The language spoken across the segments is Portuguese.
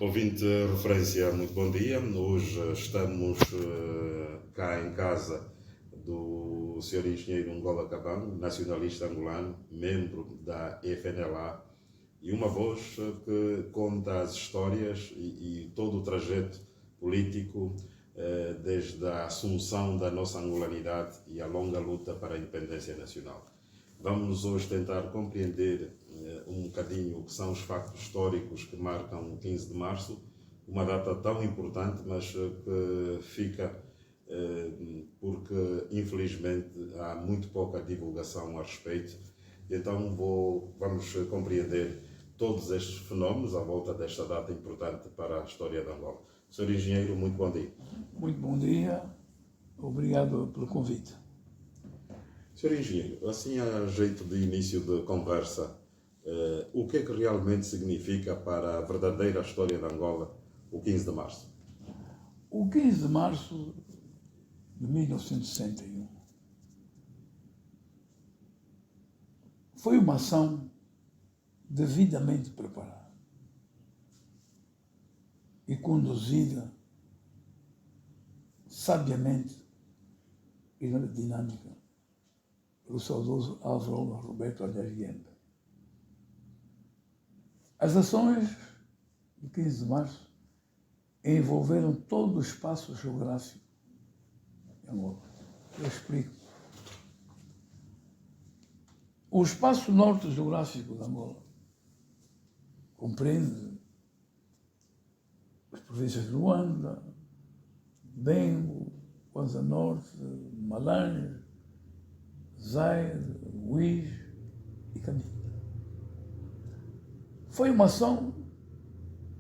Ouvinte referência, muito bom dia. Hoje estamos cá em casa do Sr. Engenheiro Ngola Kabang, nacionalista angolano, membro da FNLA, e uma voz que conta as histórias e todo o trajeto político desde a assunção da nossa angolanidade e a longa luta para a independência nacional. Vamos hoje tentar compreender um bocadinho o que são os factos históricos que marcam o 15 de março, uma data tão importante, mas que fica porque infelizmente há muito pouca divulgação a respeito. Então vamos compreender todos estes fenómenos à volta desta data importante para a história de Angola. Sr. Engenheiro, muito bom dia. Muito bom dia, obrigado pelo convite. Sr. Engenheiro, assim a jeito de início de conversa, o que é que realmente significa para a verdadeira história de Angola o 15 de março? O 15 de março de 1961 foi uma ação devidamente preparada e conduzida sabiamente e na dinâmica pelo saudoso Álvaro Roberto Alhas Guembe. As ações do 15 de março envolveram todo o espaço geográfico de Angola. Eu explico. O espaço norte geográfico de Angola compreende as províncias de Luanda, Bengo, Kwanza Norte, Malange, Zaire, Luís e Cabinda. Foi uma ação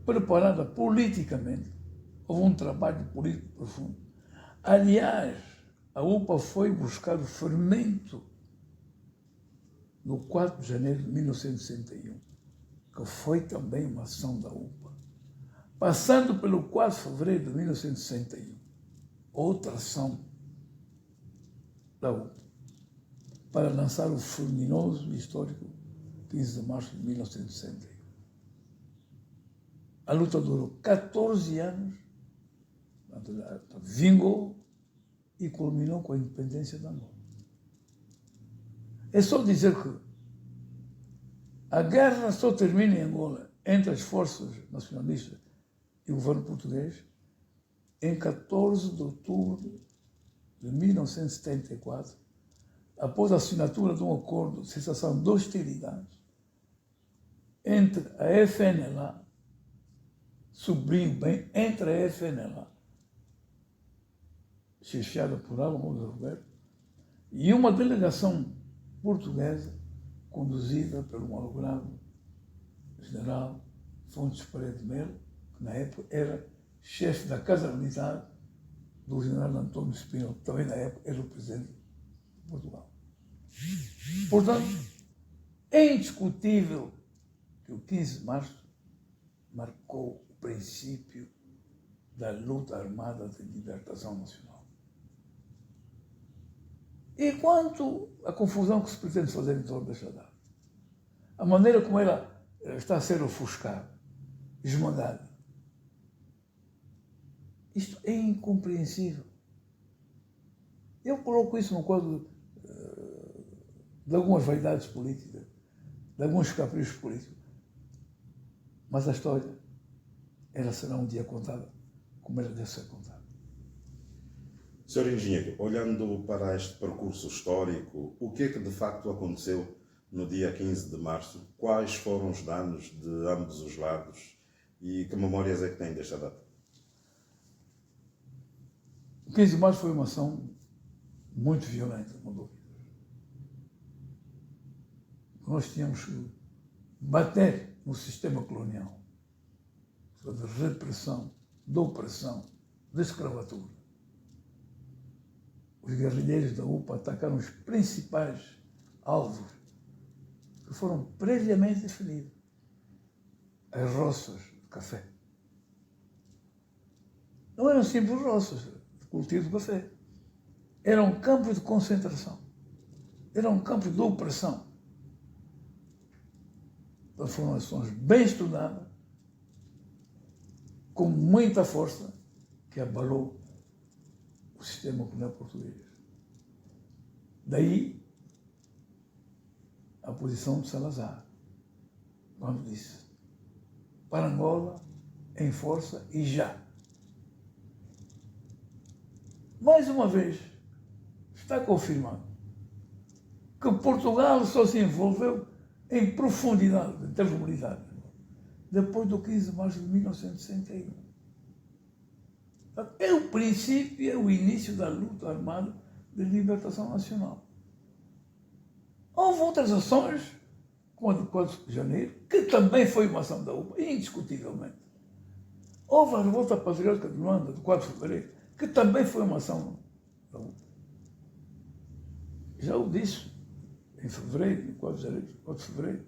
preparada politicamente, houve um trabalho político profundo. Aliás, a UPA foi buscar o fermento no 4 de janeiro de 1961, que foi também uma ação da UPA. Passando pelo 4 de fevereiro de 1961, outra ação da UPA, para lançar o fulminoso e histórico 15 de março de 1961. A luta durou 14 anos, vingou e culminou com a independência da Angola. É só dizer que a guerra só termina em Angola entre as forças nacionalistas e o governo português em 14 de outubro de 1974, após a assinatura de um acordo de cessação de hostilidades entre a FNLA, sobrinho bem, entre a FNLA, chefiada por Álvaro Roberto, e uma delegação portuguesa conduzida pelo malogrado general Fontes Pereira de Melo, que na época era chefe da Casa Militar do general Antônio Espinho, que também na época era o presidente de Portugal. Portanto, é indiscutível que o 15 de março marcou o princípio da luta armada de libertação nacional. E quanto à confusão que se pretende fazer em torno desta data, a maneira como ela está a ser ofuscada, esmagada, isto é incompreensível. Eu coloco isso no quadro de algumas vaidades políticas, de alguns caprichos políticos. Mas a história, ela será um dia contada como ela deve ser contada. Sr. Engenheiro, olhando para este percurso histórico, o que é que de facto aconteceu no dia 15 de março? Quais foram os danos de ambos os lados e que memórias é que tem desta data? O 15 de março foi uma ação muito violenta, não dúvida. Nós tínhamos que bater no sistema colonial, de repressão, de opressão, de escravatura. Os guerrilheiros da UPA atacaram os principais alvos que foram previamente definidos. As roças de café. Não eram simples roças de cultivo de café. Eram campos de concentração. Eram campos de opressão. Então foram ações bem estudadas, com muita força que abalou o sistema colonial português. Daí a posição de Salazar, quando disse: para Angola, em força e já. Mais uma vez, está confirmado que Portugal só se envolveu em profundidade, em termos militares, depois do 15 de março de 1961. É o princípio, é o início da luta armada de libertação nacional. Houve outras ações, como a de 4 de janeiro, que também foi uma ação da UPA, indiscutivelmente. Houve a revolta patriótica de Luanda, de 4 de fevereiro, que também foi uma ação da UPA. Já o disse em fevereiro, 4 de fevereiro.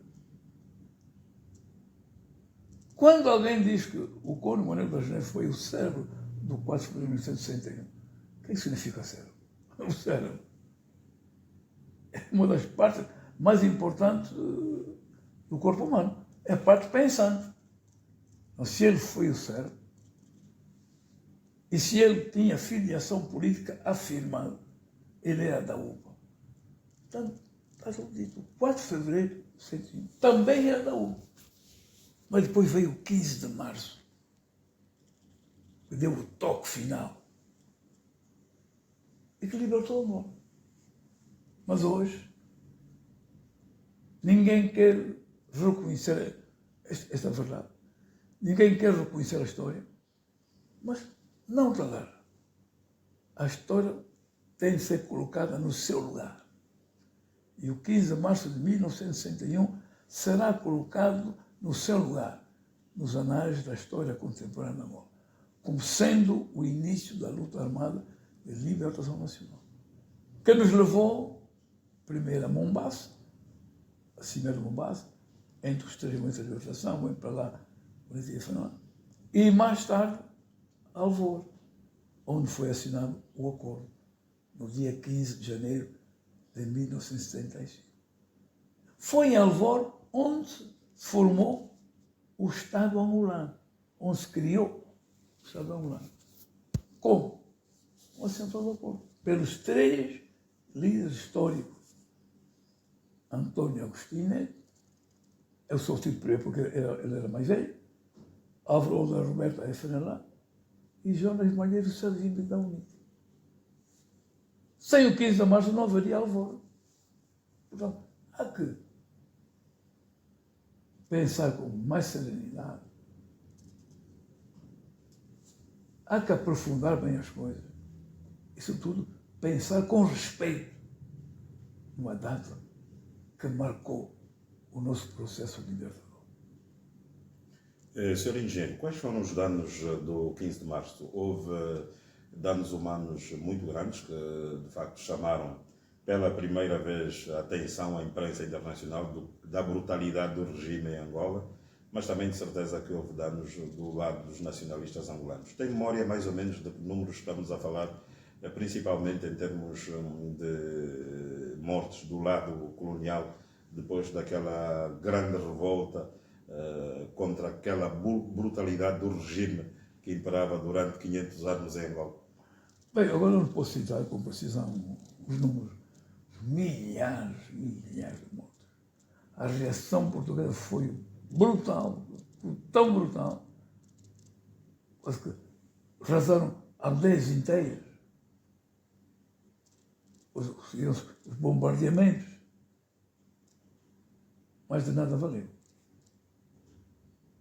Quando alguém diz que o Cônego Manuel da Geneve foi o cérebro do 4 de fevereiro de 1961, o que significa cérebro? O cérebro é uma das partes mais importantes do corpo humano. É a parte pensante. Então, se ele foi o cérebro, e se ele tinha filiação política afirmada, ele era da UPA. Portanto, está tudo dito. 4 de fevereiro de 1961 também era da UPA. Mas depois veio o 15 de março, que deu o toque final e que libertou Angola. Mas hoje, ninguém quer reconhecer esta verdade. Ninguém quer reconhecer a história, mas não tratar. A história tem de ser colocada no seu lugar. E o 15 de março de 1961 será colocado no seu lugar, nos anais da história contemporânea de Angola, como sendo o início da luta armada de libertação nacional, que nos levou primeiro a Mombasa, a Cimeira de Mombasa, entre os 3 momentos de libertação, vem para lá, e mais tarde, Alvor, onde foi assinado o acordo, no dia 15 de janeiro de 1975. Foi em Alvor onde se formou o Estado angolano, onde se criou o Estado angolano. Como? Com a assinatura do acordo, pelos 3 líderes históricos. Antônio Agostinho, eu sou o tipo primeiro porque ele era mais velho, Álvaro da Roberta FNLA e Jonas Malheiro Sargento da UNIT. Sem o 15 de março não haveria Alvor. Portanto, há que pensar com mais serenidade. Há que aprofundar bem as coisas. Isso tudo, pensar com respeito numa data que marcou o nosso processo libertador. Senhor Engenheiro, quais foram os danos do 15 de março? Houve danos humanos muito grandes que, de facto, chamaram pela primeira vez a atenção à imprensa internacional da brutalidade do regime em Angola, mas também de certeza que houve danos do lado dos nacionalistas angolanos. Tem memória mais ou menos de que números estamos a falar, principalmente em termos de mortes do lado colonial, depois daquela grande revolta contra aquela brutalidade do regime que imperava durante 500 anos em Angola? Bem, agora não posso citar com precisão os números. Milhares de mortes. A reação portuguesa foi brutal, tão brutal, que arrasaram aldeias inteiras. Os bombardeamentos, mas de nada valeu.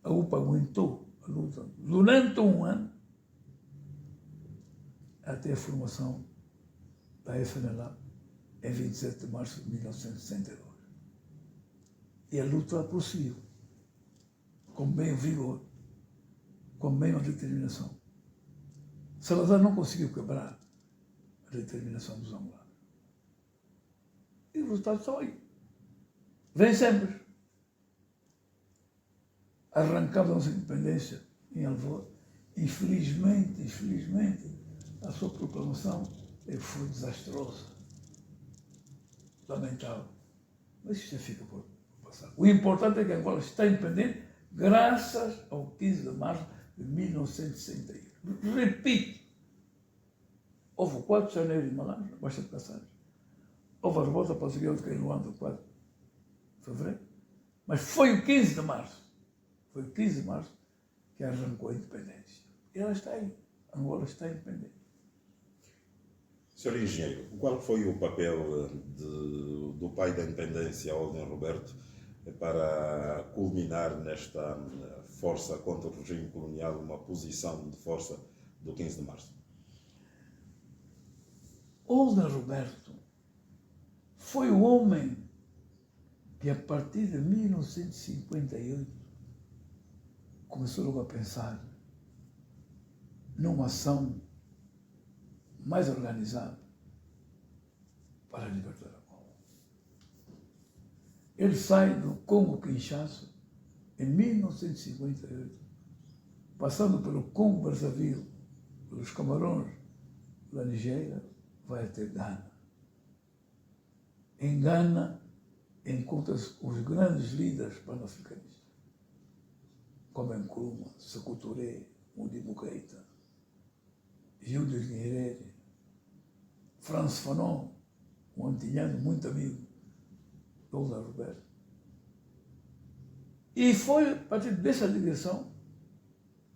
A UPA aguentou a luta durante um ano até a formação da FNLA em 27 de março de 1962. E a luta prosseguiu, com bem vigor, com bem determinação. Salazar não conseguiu quebrar a determinação dos angolanos. E os resultados estão aí. Vencemos. Arrancamos a nossa independência em Alvor. Infelizmente, a sua proclamação foi desastrosa, lamentável. Mas isso já fica por passar. O importante é que Angola está independente graças ao 15 de março de 1961. Repito, houve o 4 de janeiro em Malange, baixa de passagem. Houve a revolta portuguesa de Cailuã do 4 de fevereiro. Mas foi o 15 de março. Foi o 15 de março que arrancou a independência. E ela está aí. Angola está independente. Senhor Engenheiro, qual foi o papel do pai da independência, Olden Roberto, para culminar nesta força contra o regime colonial, uma posição de força do 15 de março? Olden Roberto foi o homem que, a partir de 1958, começou logo a pensar numa ação mais organizada para libertar Angola. Ele sai do Congo-Kinshasa em 1958, passando pelo Congo-Brazzaville, pelos Camarões, pela Nigéria, vai até Gana. Em Gana, encontra-se os grandes líderes pan-africanistas, como Nkrumah, Sékou Touré, Modibo Keïta, Julius Nyerere, Frantz Fanon, um antilhano muito amigo do Olden Roberto. E foi a partir dessa direção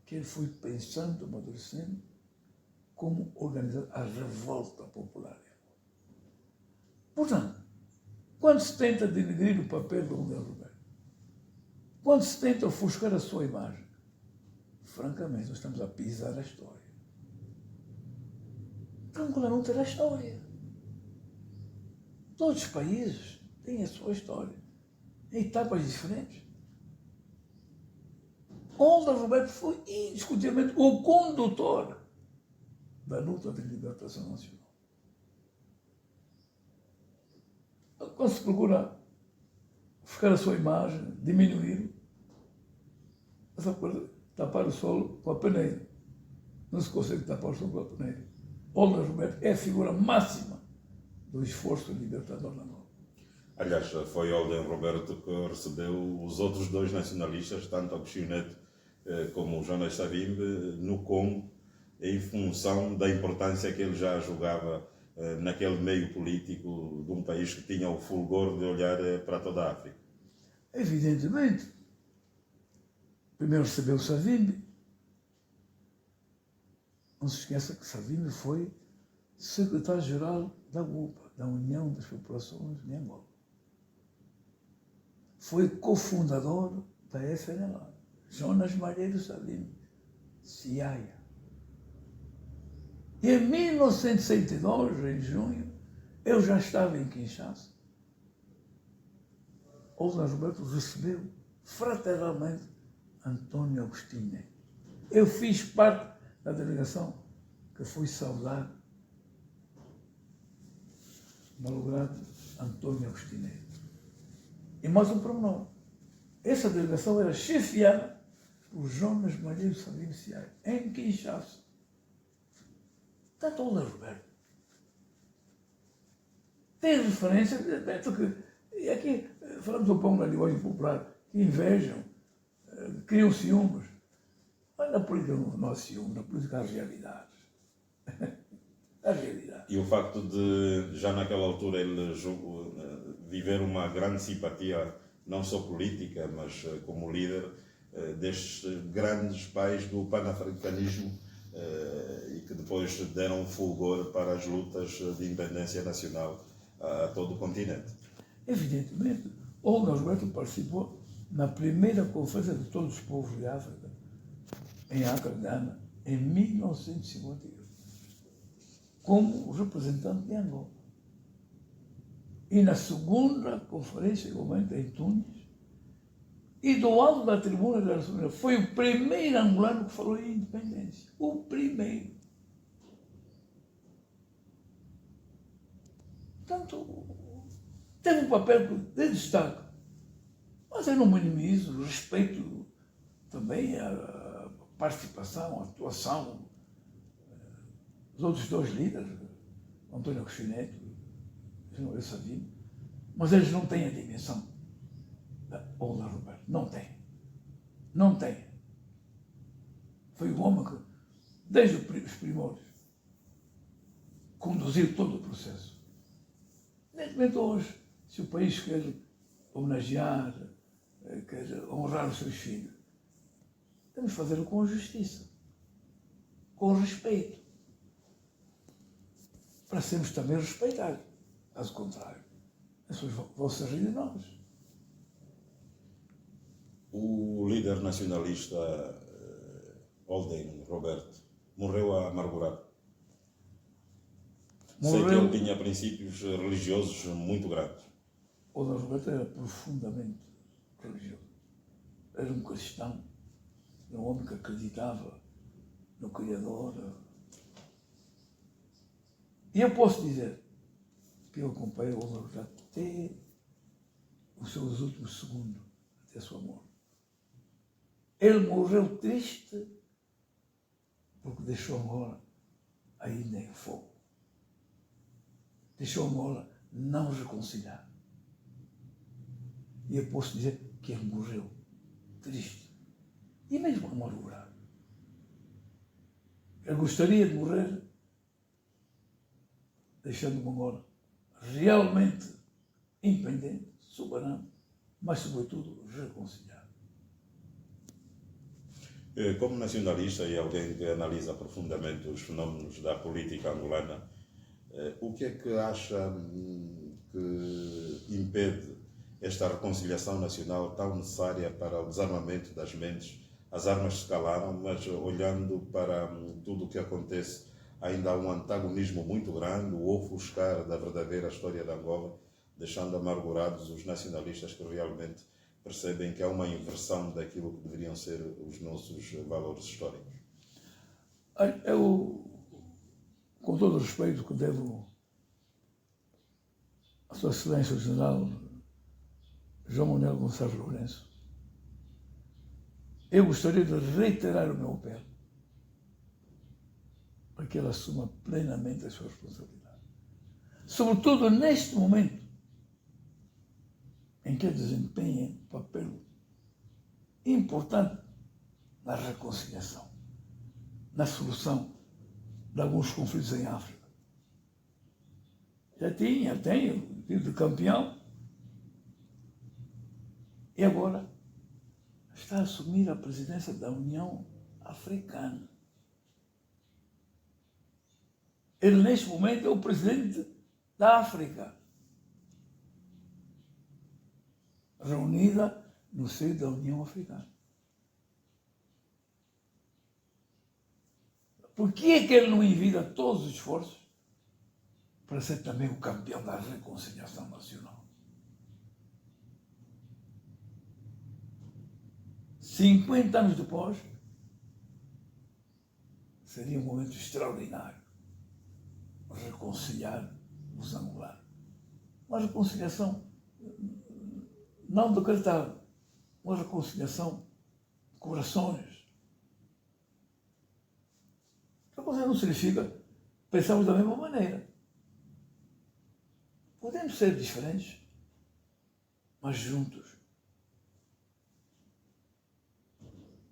que ele foi pensando, amadurecendo, como organizar a revolta popular. Portanto, quando se tenta denegrir o papel do Olden Roberto, quando se tenta ofuscar a sua imagem, francamente, nós estamos a pisar a história. Angola não terá história. Todos os países têm a sua história, em etapas diferentes. Olden Roberto foi indiscutivelmente o condutor da luta de libertação nacional. Quando se procura ofuscar a sua imagem, diminuir, essa coisa, tapar o solo com a peneira. Não se consegue tapar o solo com a peneira. Olden Roberto é a figura máxima do esforço libertador na Angola. Aliás, foi Olden Roberto que recebeu os outros dois nacionalistas, tanto Agostinho Neto como o Jonas Savimbi, no Congo, em função da importância que ele já julgava naquele meio político de um país que tinha o fulgor de olhar para toda a África. Evidentemente. Primeiro recebeu Savimbi. Não se esqueça que Savimbi foi secretário-geral da UPA, da União das Populações de Angola. Foi cofundador da FNLA. Jonas Malheiro Savimbi, Siaia. E em 1962, em junho, eu já estava em Kinshasa. Olden Roberto recebeu fraternalmente Antônio Agostinho Neto. Eu fiz parte da delegação que foi saudar o malogrado Antônio Agostinho Neto. E mais um pormenor. Essa delegação era chefiada por Jonas Malheiro Savimbi Siaia, em Kinshasa. Tanto Olden Roberto tem referência, e aqui falamos um pouco na linguagem popular, que invejam, criam ciúmes. Mas na política não há ciúmes, na política há realidades. A realidade. E o facto de, já naquela altura, ele viver uma grande simpatia, não só política, mas como líder destes grandes pais do panafricanismo, e que depois deram fulgor para as lutas de independência nacional a todo o continente. Evidentemente, Olden Roberto participou na primeira Conferência de Todos os Povos de África, em Accra, Gana, em 1958, como representante de Angola. E na segunda conferência, igualmente, em Tunis, e do alto da tribuna da Nação, foi o primeiro angolano que falou em independência. O primeiro. Portanto, teve um papel de destaque. Mas eu não minimizo, respeito também a participação, a atuação dos outros dois líderes, Antônio Agostinho Neto e João Savimbi, mas eles não têm a dimensão da Olden Roberto. Não tem. Não tem. Foi um homem que, desde os primórdios, conduziu todo o processo. Neste momento, hoje, se o país quer homenagear, quer honrar os seus filhos, temos de fazê-lo com justiça, com respeito, para sermos também respeitados. Caso contrário, as pessoas vão se rir de nós. O líder nacionalista Oldem, Roberto, morreu amargurado. Sei que ele tinha princípios religiosos muito grandes. Oldem Roberto era profundamente religioso. Era um cristão, era um homem que acreditava no Criador. E eu posso dizer que eu acompanhei o Oldem Roberto até os seus últimos segundos, até a sua morte. Ele morreu triste porque deixou Angola ainda em fogo. Deixou Angola não reconciliar. E eu posso dizer que ele morreu triste. E mesmo amargurado. Ele gostaria de morrer deixando uma Angola realmente independente, soberano, mas sobretudo reconciliado. Como nacionalista e alguém que analisa profundamente os fenómenos da política angolana, o que é que acha que impede esta reconciliação nacional tão necessária para o desarmamento das mentes? As armas se calaram, mas olhando para tudo o que acontece, ainda há um antagonismo muito grande, o ofuscar da verdadeira história de Angola, deixando amargurados os nacionalistas que realmente percebem que há uma inversão daquilo que deveriam ser os nossos valores históricos. Eu, com todo o respeito que devo à Sua Excelência o General João Manuel Gonçalves Lourenço, eu gostaria de reiterar o meu apelo para que ele assuma plenamente a sua responsabilidade. Sobretudo neste momento em que ele desempenha um papel importante na reconciliação, na solução de alguns conflitos em África. Tem o título de campeão e agora está a assumir a presidência da União Africana. Ele, neste momento, é o presidente da África, reunida no seio da União Africana. Por que é que ele não envia todos os esforços para ser também o campeão da reconciliação nacional? 50 anos depois, seria um momento extraordinário reconciliar os angolanos. Uma reconciliação não decretada, uma reconciliação de corações. Reconciliação não significa pensarmos da mesma maneira. Podemos ser diferentes, mas juntos,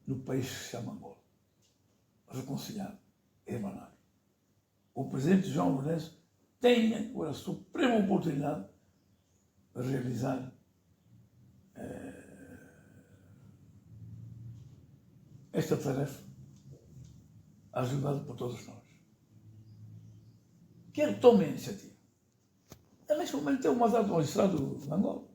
no país que se chama Angola. Reconciliar, emanar. O presidente João Lourenço tem agora a suprema oportunidade de realizar esta tarefa, ajudado por todos nós. Que ele tome a iniciativa. Ele, neste momento, tem um mandato do magistrado de Angola.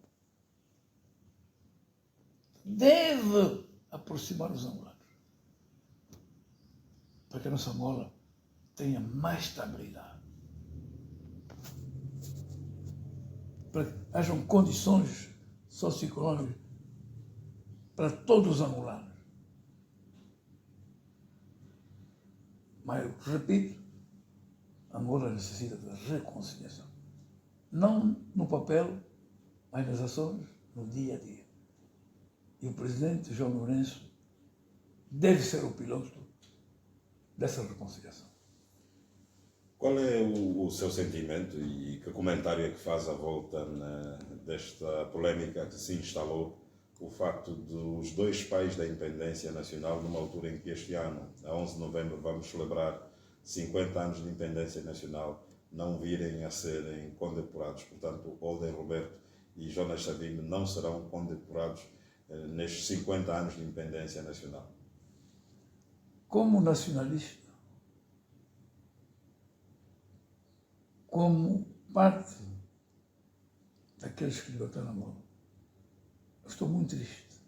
Deve aproximar os angolanos para que a nossa Angola tenha mais estabilidade, para que hajam condições socioeconômicas para todos os angolanos. Mas, repito, Angola necessita de reconciliação. Não no papel, mas nas ações, no dia a dia. E o presidente João Lourenço deve ser o piloto dessa reconciliação. Qual é o seu sentimento e que comentário é que faz à volta desta polémica que se instalou o facto dos dois pais da independência nacional, numa altura em que este ano, a 11 de novembro, vamos celebrar 50 anos de independência nacional, não virem a serem condecorados. Portanto, Olden Roberto e Jonas Savimbi não serão condecorados nestes 50 anos de independência nacional. Como nacionalista, como parte daqueles que libertaram a mão, estou muito triste.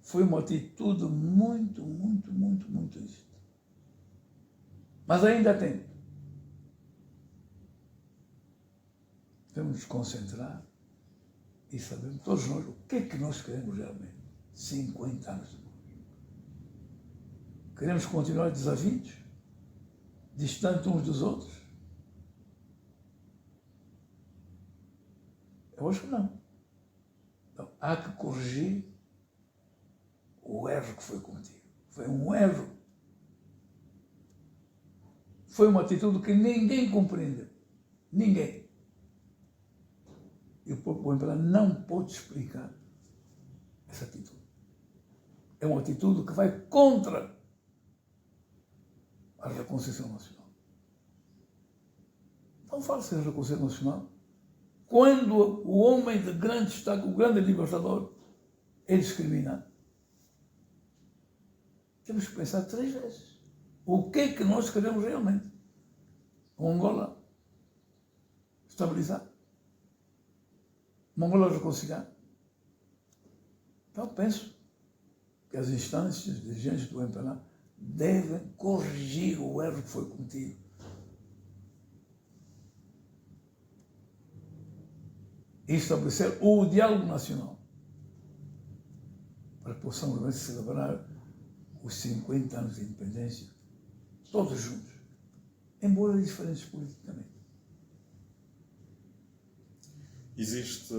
Foi uma atitude muito, muito, muito, muito triste. Mas ainda tem. Devemos nos concentrar e saber, todos nós, o que é que nós queremos realmente. 50 anos depois. Queremos continuar desafios, distantes uns dos outros? Eu acho que não. Então, há que corrigir o erro que foi cometido. Foi um erro. Foi uma atitude que ninguém compreendeu. Ninguém. E o próprio imperador não pode explicar essa atitude. É uma atitude que vai contra a reconciliação nacional. Não fala-se em reconciliação nacional quando o homem de grande destaque, o grande libertador, é discriminado. Temos que pensar 3 vezes. O que é que nós queremos realmente? Uma Angola estabilizada? Uma Angola reconciliada? Então penso que as instâncias dirigentes do MPLA devem corrigir o erro que foi cometido. E estabelecer o diálogo nacional para que possamos realmente celebrar os 50 anos de independência, todos juntos, embora diferentes politicamente. Existe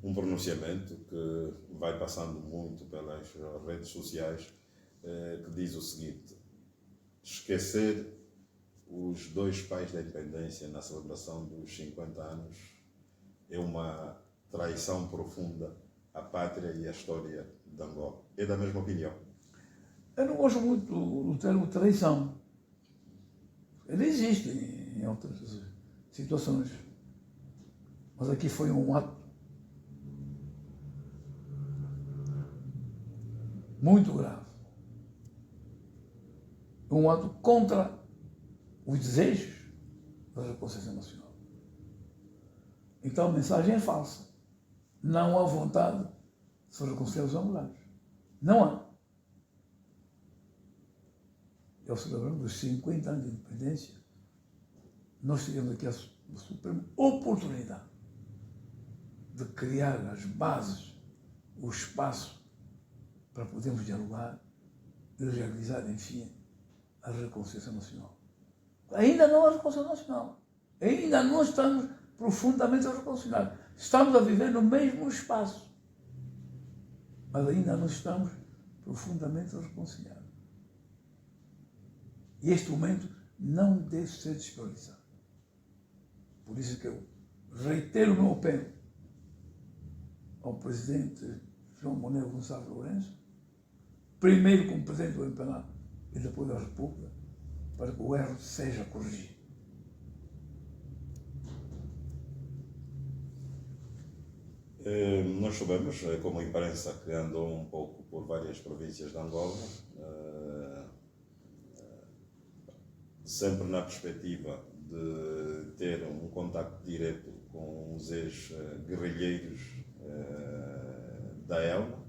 um pronunciamento que vai passando muito pelas redes sociais que diz o seguinte: esquecer os dois pais da independência na celebração dos 50 anos é uma traição profunda à pátria e à história de Angola. É da mesma opinião? Eu não gosto muito do termo traição. Ele existe em outras situações. Mas aqui foi um ato muito grave. Um ato contra os desejos da reconciliação nacional. Então a mensagem é falsa. Não há vontade de se reconciliar os angolanos. Não há. Eu celebrando os 50 anos de independência, nós tivemos aqui a suprema oportunidade de criar as bases, o espaço para podermos dialogar e realizar, enfim, a reconciliação nacional. Ainda não há reconciliação nacional. Ainda não estamos profundamente reconciliados. Estamos a viver no mesmo espaço, mas ainda não estamos profundamente reconciliados. E este momento não deve ser desperdiçado. Por isso que eu reitero o meu apelo ao presidente João Manuel Gonçalves Lourenço, primeiro como presidente do MPLA e depois da República, para que o erro seja corrigido. Nós sabemos, como a imprensa que andou um pouco por várias províncias de Angola, sempre na perspectiva de ter um contacto direto com os ex-guerrilheiros da ELMA,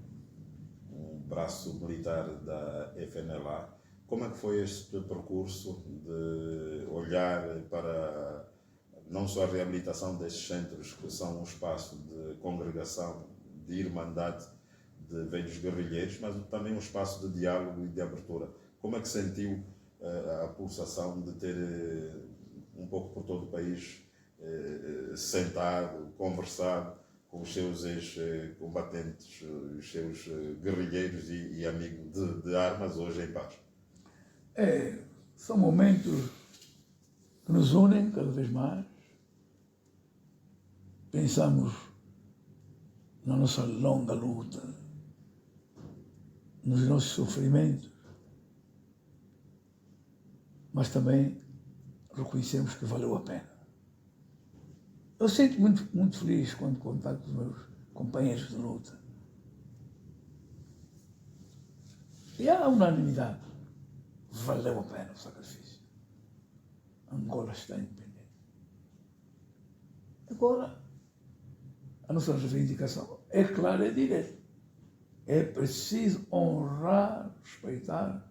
um braço militar da FNLA. Como é que foi este percurso de olhar para não só a reabilitação destes centros, que são um espaço de congregação, de irmandade de velhos guerrilheiros, mas também um espaço de diálogo e de abertura? Como é que sentiu a pulsação de ter um pouco por todo o país sentado, conversado com os seus ex-combatentes, os seus guerrilheiros e amigos de armas, hoje em paz? São momentos que nos unem cada vez mais. Pensamos na nossa longa luta, nos nossos sofrimentos, mas também reconhecemos que valeu a pena. Eu sinto muito feliz quando contacto os meus companheiros de luta. E há unanimidade. Valeu a pena o sacrifício. Angola está independente. Agora, a nossa reivindicação é clara e direta. É preciso honrar, respeitar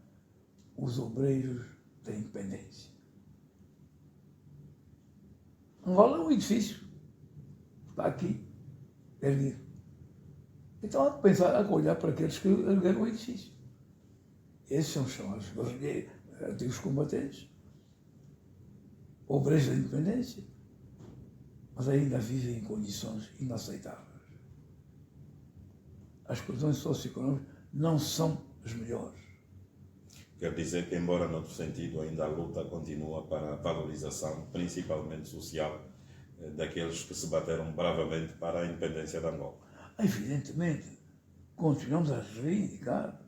os obreiros da independência. Angola é um edifício. Está aqui, erguido. Então há que pensar, há que olhar para aqueles que ergueram o edifício. Esses são chamados antigos combatentes, obreiros da independência, mas ainda vivem em condições inaceitáveis. As condições socioeconómicas não são as melhores. Quer dizer que, embora noutro sentido, ainda a luta continua para a valorização, principalmente social, daqueles que se bateram bravamente para a independência de Angola. Evidentemente, continuamos a reivindicar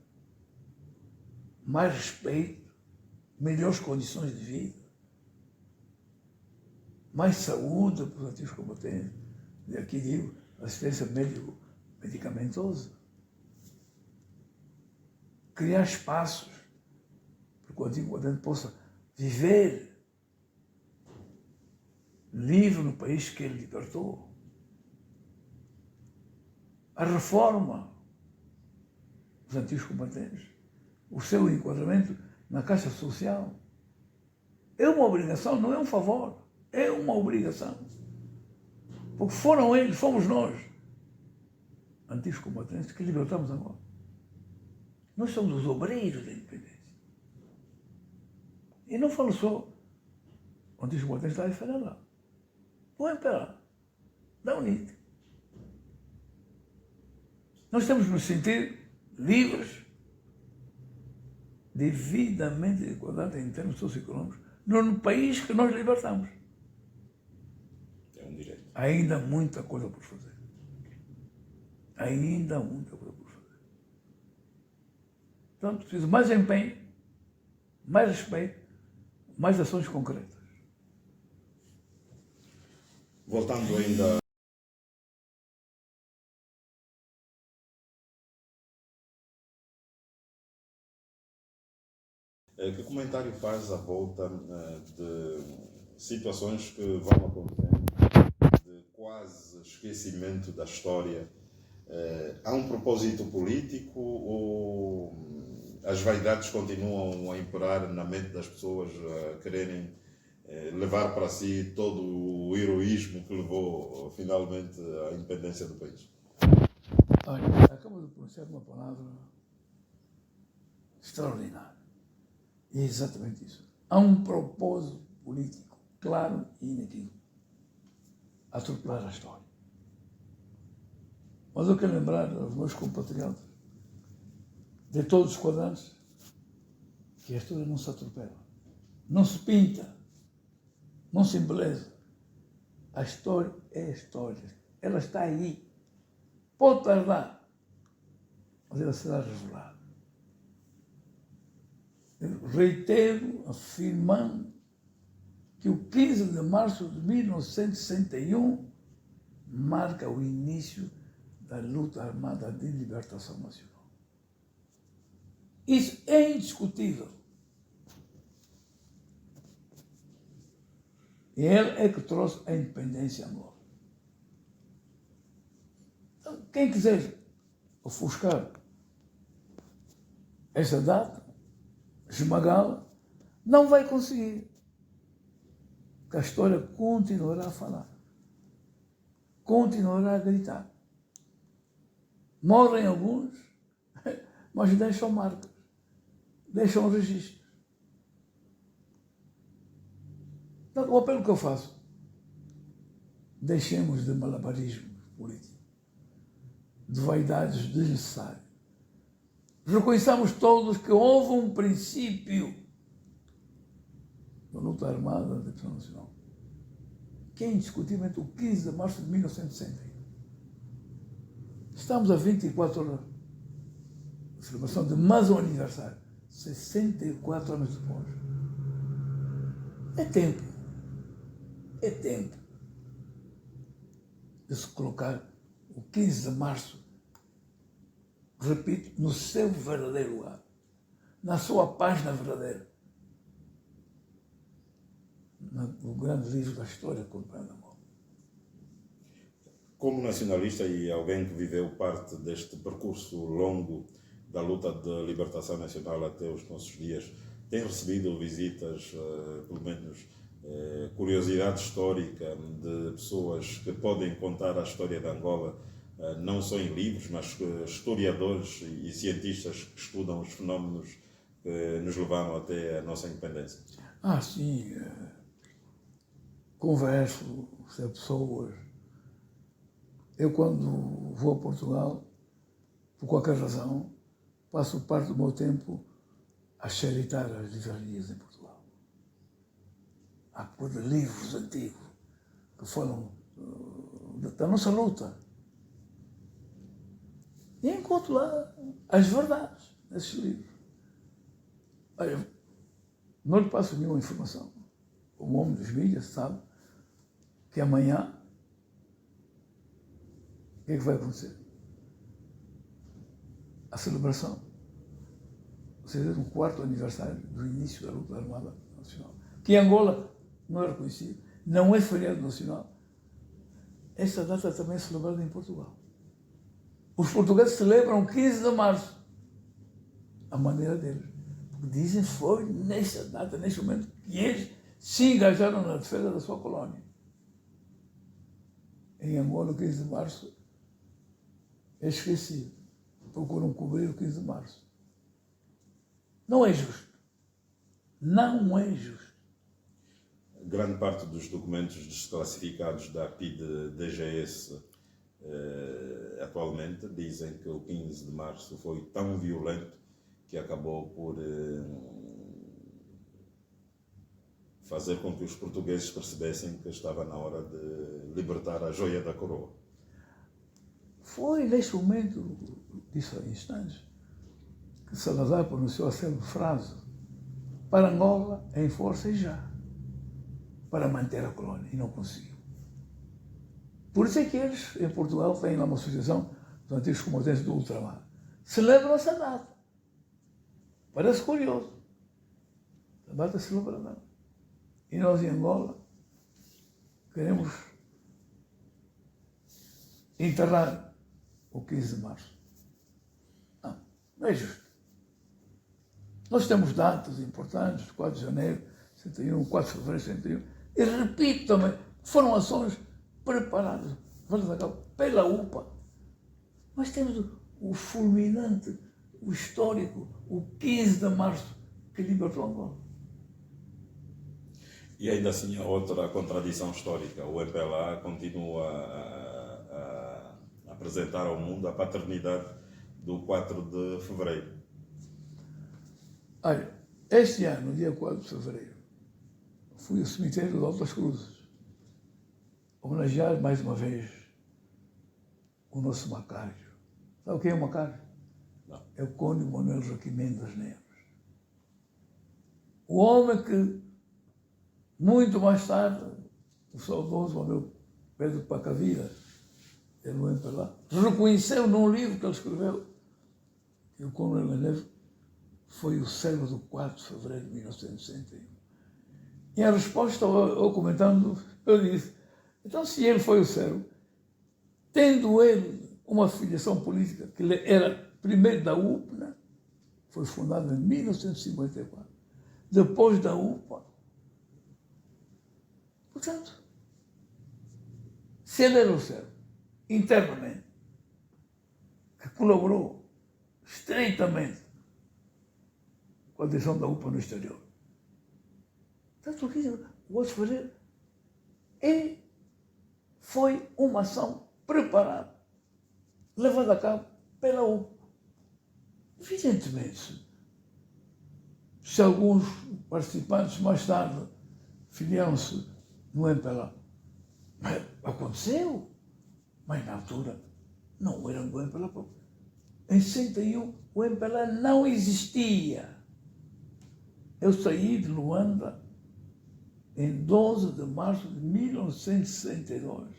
mais respeito, melhores condições de vida, mais saúde para os antigos combatentes. E aqui digo, assistência médico-medicamentosa. Criar espaços para que o antigo combatente possa viver livre no país que ele libertou. A reforma dos antigos combatentes, o seu enquadramento na Caixa Social. É uma obrigação, não é um favor, é uma obrigação. Porque foram eles, fomos nós, antigos combatentes, que libertamos Angola. Nós somos os obreiros da independência. E não falo só antigos combatentes da FNLA, do MPLA, da UNIT. Nós temos de nos sentir livres, devidamente equilibrados em termos socioeconómicos, no país que nós libertamos. É um direito. Ainda há muita coisa por fazer. Ainda há muita coisa por fazer. Portanto, preciso mais empenho, mais respeito, mais ações concretas. Voltando ainda que comentário faz à volta de situações que vão acontecendo, de quase esquecimento da história? Há um propósito político ou as vaidades continuam a imperar na mente das pessoas, a quererem levar para si todo o heroísmo que levou finalmente à independência do país? Olha, acabo de pronunciar uma palavra extraordinária. E é exatamente isso. Há um propósito político claro e inequívoco: atropelar a história. Mas eu quero lembrar aos meus compatriotas, de todos os quadrantes, que a história não se atropela, não se pinta, não se embeleza. A história é a história. Ela está aí. Pode tardar, mas ela será revelada. Eu reitero, afirmando que o 15 de março de 1961 marca o início da luta armada de libertação nacional. Isso é indiscutível. E ele é que trouxe a independência a Angola. Então, quem quiser ofuscar essa data, esmagá-la, não vai conseguir. Porque a história continuará a falar, continuará a gritar. Morrem alguns, mas deixam marcas, deixam registros. Então, o apelo que eu faço: deixemos de malabarismo político, de vaidades desnecessárias. Reconheçamos todos que houve um princípio da luta armada da libertação nacional, que é indiscutivelmente o 15 de março de 1961. Estamos a 24 horas de celebração de mais um aniversário. 64 anos depois. É tempo. É tempo de se colocar o 15 de março, repito, no seu verdadeiro lugar, na sua página verdadeira, no grande livro da história que compreende a mão. Como nacionalista e alguém que viveu parte deste percurso longo da luta de libertação nacional até os nossos dias, tem recebido visitas, pelo menos curiosidade histórica de pessoas que podem contar a história de Angola, não só em livros, mas historiadores e cientistas que estudam os fenómenos que nos levaram até a nossa independência? Sim. Converso, sei pessoas. Eu, quando vou a Portugal, por qualquer razão, passo parte do meu tempo a xeritar as livrarias em Portugal. A pôr de livros antigos que falam da nossa luta. E encontro lá as verdades nesses livros. Olha, não lhe passo nenhuma informação. Como homem dos mídias sabe que amanhã o que é que vai acontecer? A celebração, ou seja, no 4º aniversário do início da luta armada nacional, que em Angola não é reconhecido, não é feriado nacional. Essa data também é celebrada em Portugal. Os portugueses celebram 15 de março, à maneira deles. Porque dizem que foi nessa data, nesse momento, que eles se engajaram na defesa da sua colônia. Em Angola, o 15 de março é esquecido. Procuram cobrir o 15 de março. Não é justo. Não é justo. Grande parte dos documentos desclassificados da PIDE-DGS atualmente dizem que o 15 de março foi tão violento que acabou por fazer com que os portugueses percebessem que estava na hora de libertar a joia da coroa. Foi neste momento, disse há instantes, que Salazar pronunciou a célebre frase: para Angola, em força e já, para manter a colônia, e não conseguiu. Por isso é que eles, em Portugal, têm lá uma associação dos antigos combatentes do ultramar. Celebram essa data. Parece curioso. A data é celebrada. E nós, em Angola, queremos enterrar o 15 de março. Não é justo. Nós temos datas importantes, 4 de janeiro, 61, 4 de fevereiro, 61. E repito também, foram ações preparadas, pela UPA. Mas temos o fulminante, o histórico, o 15 de março, que libertou Angola. E ainda assim, a outra contradição histórica. O MPLA continua a apresentar ao mundo a paternidade do 4 de fevereiro. Olha, este ano, no dia 4 de fevereiro, fui ao cemitério de Altas Cruzes homenagear mais uma vez o nosso Macário. Sabe quem é o Macário? Não. É o Conde Manuel Joaquim Mendes Neves. O homem que, muito mais tarde, o saudoso Manuel Pedro Pacavira, ele não entra lá, reconheceu num livro que ele escreveu que o Conde Manuel Neves foi o célebre do 4 de fevereiro de 1961. E a resposta, eu comentando, eu disse: então, se ele foi o célebre, tendo ele uma filiação política, que ele era primeiro da UPNA, foi fundada em 1954, depois da UPA. Portanto, se ele era o célebre, internamente, que colaborou estreitamente com a direção da UPA no exterior, tanto que o 8 de fevereiro foi uma ação preparada, levada a cabo pela UPA. Evidentemente, se alguns participantes mais tarde filiaram-se no MPLA, aconteceu, mas na altura Não era o MPLA. Em 61, o MPLA não existia. Eu saí de Luanda em 12 de março de 1962,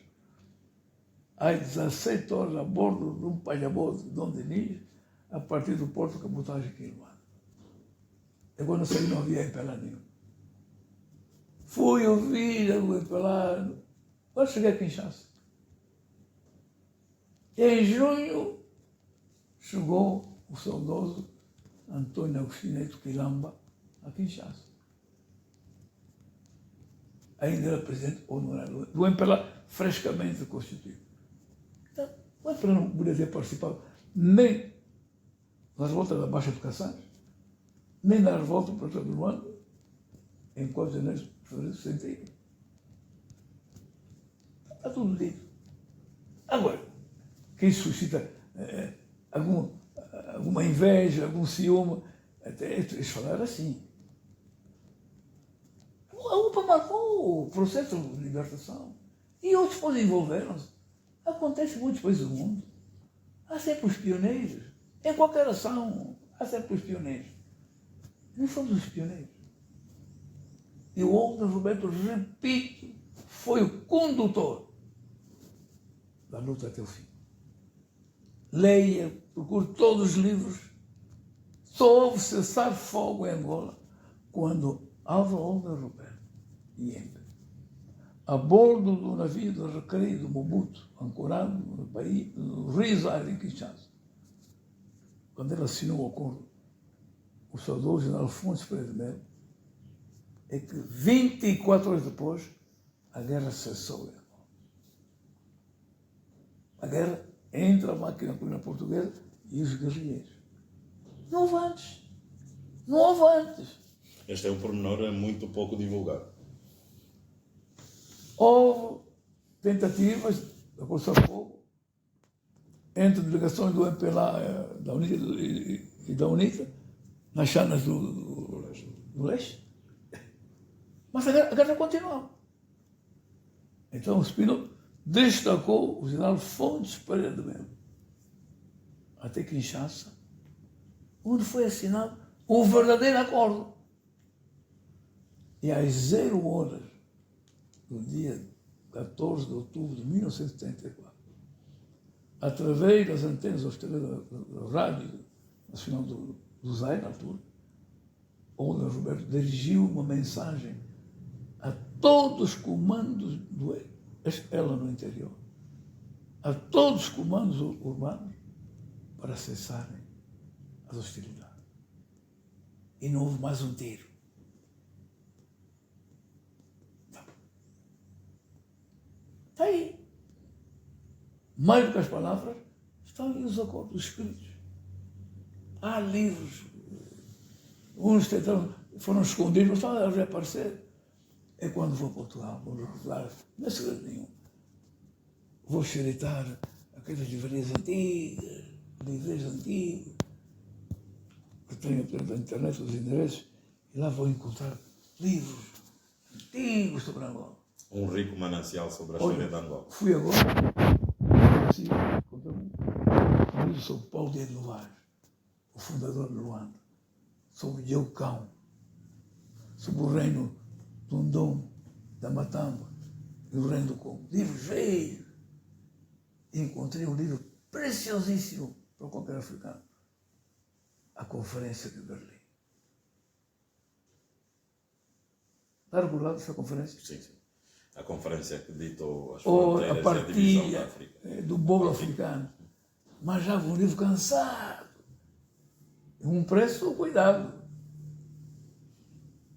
às 17 horas, a bordo de um palhabote de Dom Denis, a partir do porto de cabotagem aqui em Luanda. E quando eu saí não havia MPLA nenhum. Fui ouvir o MPLA, quando cheguei a Kinshasa. Em junho, chegou o saudoso Antônio Agostinho Quilamba a Kinshasa. Ainda era presidente honorário do MPLA, frescamente constituído. Então, o MPLA não podia ter participado nem na revolta da Baixa de Caçãs, nem na revolta para todo o ano, em 4 de janeiro de 61. Está tudo dito. Agora, quem suscita alguma inveja, algum ciúme, até eles falaram assim. A UPA marcou o processo de libertação. E outros países envolveram-se. Acontece em muitos países do mundo. Há sempre os pioneiros. Em qualquer ação, há sempre os pioneiros. Nós somos os pioneiros. E o Walter Roberto, repito, foi o condutor da luta até o fim. Leia, procure todos os livros. Só houve cessar-fogo em Angola quando Álvaro Walter Roberto Iembe, a bordo do navio de recreio do Mobutu, ancorado no país, no Rio Zaire, em Kinshasa, quando ele assinou o acordo, o saudoso general Afonso Pereira de Melo, é que 24 horas depois a guerra cessou em Angola. A guerra entre a máquina portuguesa e os guerrilheiros. Não houve antes. Não houve antes. Este é um pormenor muito pouco divulgado. Houve tentativas de pôr-se a fogo entre delegações do MPLA da UNITA e da UNITA nas chanas do leste. Mas a guerra continuava. Então o Spino destacou o general Fontes Pereira de Melo até Kinshasa, onde foi assinado um verdadeiro acordo. E às 0 horas do dia 14 de outubro de 1974, através das antenas hospitaleiras da Rádio Nacional do Zaire, na altura, onde o Roberto dirigiu uma mensagem a todos os comandos do ela no interior, a todos os comandos urbanos, para cessarem as hostilidades. E não houve mais um tiro. Está aí. Mais do que as palavras, estão aí os acordos escritos. Há livros. Uns tentaram, foram escondidos, mas estão a reaparecer. É quando vou a Portugal, vou revelar, não é segredo nenhum. Vou xeritar aquelas livrarias antigas, que tenho pela internet os endereços, e lá vou encontrar livros antigos sobre Angola. Um rico manancial sobre a história de Angola. Fui agora, assim, encontrei um livro sobre Paulo Dias de Novaes, o fundador de Luanda, sobre Diogo Cão, sobre o reino do Ndom, da Matamba, e o reino do Congo. Livros velhos. E encontrei um livro preciosíssimo para qualquer africano. A Conferência de Berlim. Está recordado essa conferência? Sim, sim. A conferência que ditou as Ou fronteiras a e a divisão da partilha África. do bolo africano. Mas já um livro cansado. Um preço, cuidado.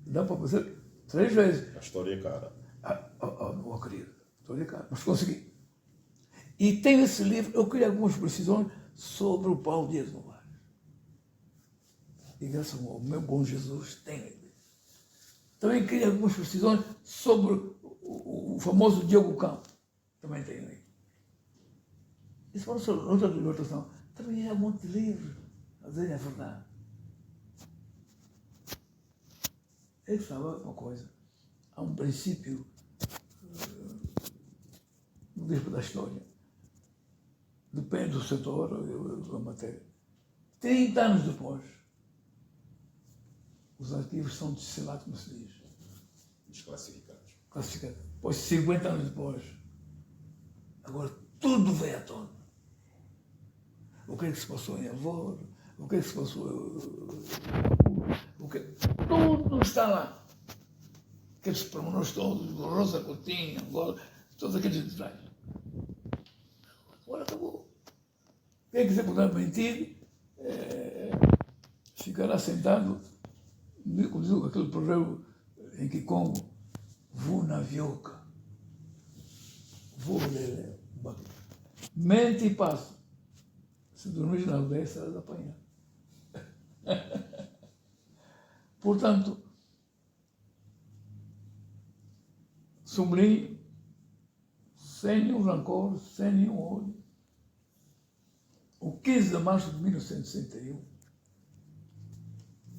Dá para fazer 3 vezes. A história é cara. Oh, querido, história é cara. Mas consegui. E tenho esse livro, eu queria algumas precisões sobre o Paulo Dias de Novaes. E graças ao meu bom Jesus, tenho. Também queria algumas precisões sobre o famoso Diogo Cão. Também tenho aí. Isso foram sobre outra libertação. Também há um monte de livros a dizerem a verdade. Ele falava uma coisa. Há um princípio no livro da história de depende do setor, da matéria. 30 anos depois, os arquivos são descelados, como se diz. Desclassificados. Classificados. Depois, 50 anos depois, agora tudo veio à tona. O que é que se passou em Alvor? O que é que se passou? Tudo está lá. Aqueles pormenores todos, Rosa Coutinho, todos aqueles detalhes. Agora acabou. Quem quiser poder mentir, ficará sentado, como diz aquele provérbio em que Congo, vou na vioca, vou ler, mente e passa. Se dormir na aldeia, serás apanhado. Portanto, sublinho, sem nenhum rancor, sem nenhum ódio, o 15 de março de 1961